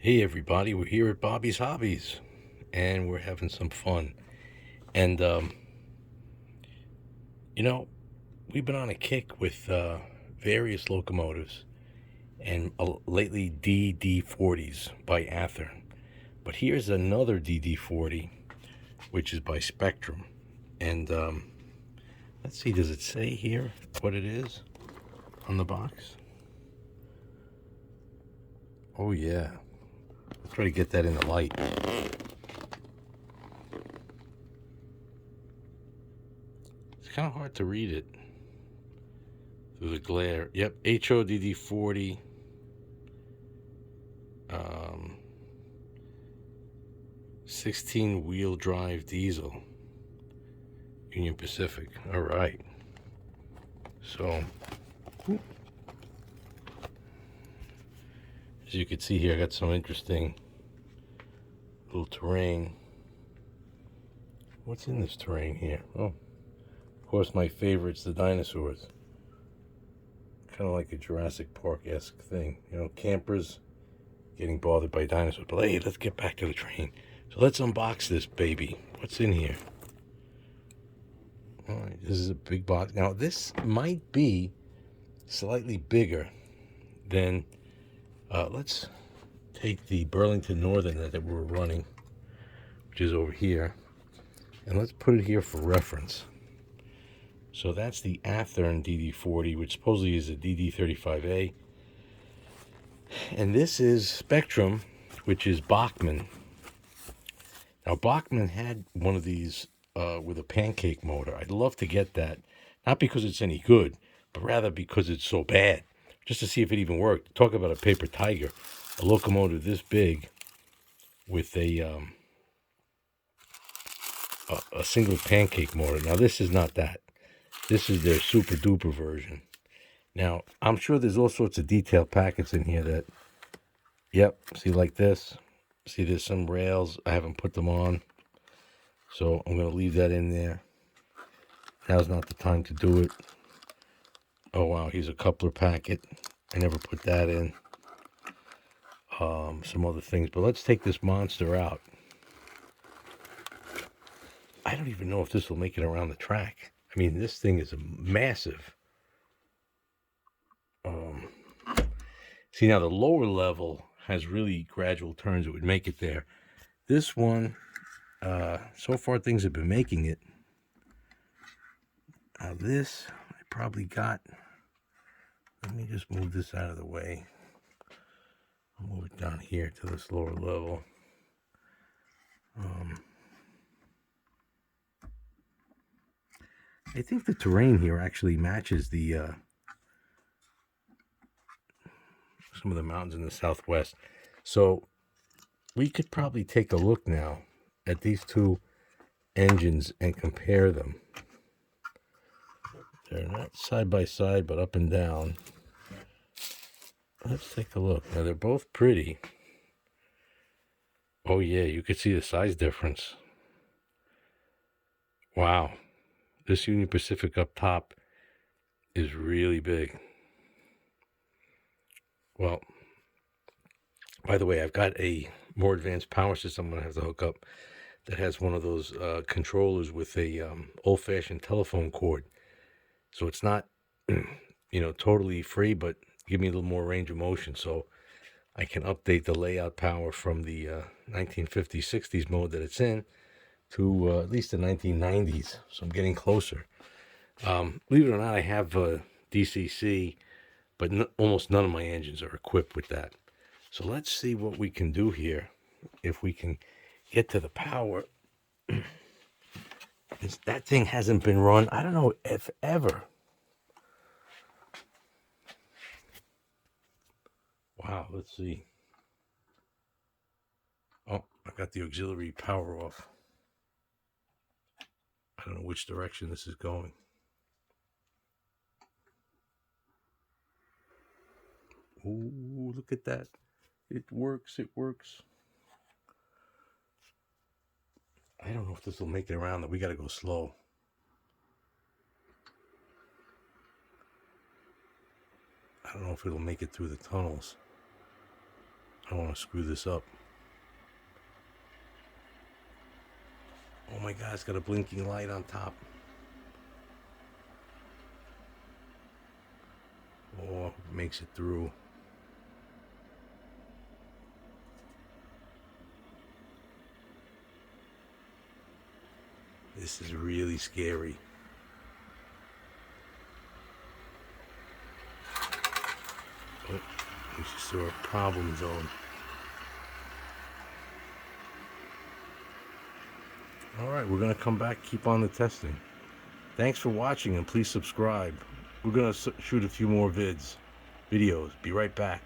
Hey everybody, we're here at Bobby's Hobbies and we're having some fun. And you know, we've been on a kick with various locomotives and lately DD-40s by Ather. But here's another DD-40 which is by Spectrum. And let's see, does it say here what it is on the box? Oh yeah. Let's try to get that in the light. It's kind of hard to read it through the glare. Yep, HODD-40, 16 wheel drive diesel, Union Pacific. All right. So, as you can see here, I got some interesting little terrain. What's in this terrain here? Oh, of course, my favorite's the dinosaurs. Kind of like a Jurassic Park-esque thing. You know, campers getting bothered by dinosaurs. But hey, let's get back to the train. So let's unbox this baby. What's in here? All right, this is a big box. Now, this might be slightly bigger than, let's take the Burlington Northern that we're running, which is over here, and let's put it here for reference. So that's the Athearn DD-40, which supposedly is a DD-35A. And this is Spectrum, which is Bachmann. Now, Bachmann had one of these with a pancake motor. I'd love to get that, not because it's any good, but rather because it's so bad, just to see if it even worked. Talk about a paper tiger, a locomotive this big with a single pancake motor. Now, this is not that. This is their super duper version. Now, I'm sure there's all sorts of detailed packets in here that, yep, see, like this. See, there's some rails. I haven't put them on. So I'm going to leave that in there. Now's not the time to do it. Oh, wow, here's a coupler packet. I never put that in. Some other things. But let's take this monster out. I don't even know if this will make it around the track. I mean, this thing is massive. See, now the lower level has really gradual turns that would make it there. This one, so far things have been making it. Now this, I probably got, let me just move this out of the way. I'll move it down here to this lower level. I think the terrain here actually matches the some of the mountains in the southwest. So we could probably take a look now at these two engines and compare them. They're not side by side, but up and down. Let's take a look. Now, they're both pretty. Oh, yeah, you could see the size difference. Wow. This Union Pacific up top is really big. Well, by the way, I've got a more advanced power system I'm going to have to hook up that has one of those controllers with a old-fashioned telephone cord. So it's not, totally free, but give me a little more range of motion. So I can update the layout power from the 1950s, 60s mode that it's in to at least the 1990s. So I'm getting closer. Believe it or not, I have DCC, but almost none of my engines are equipped with that. So let's see what we can do here. If we can get to the power. That thing hasn't been run, I don't know if ever. Wow, let's see. Oh, I got the auxiliary power off. I don't know which direction this is going. Ooh, look at that. It works, it works. I don't know if this will make it around. That we got to go slow. I don't know if it'll make it through the tunnels. I don't want to screw this up. Oh my God, it's got a blinking light on top. Oh, it makes it through. This is really scary. Oh, we just saw a problem zone. Alright, we're going to come back, keep on the testing. Thanks for watching, and please subscribe. We're going to shoot a few more videos. Be right back.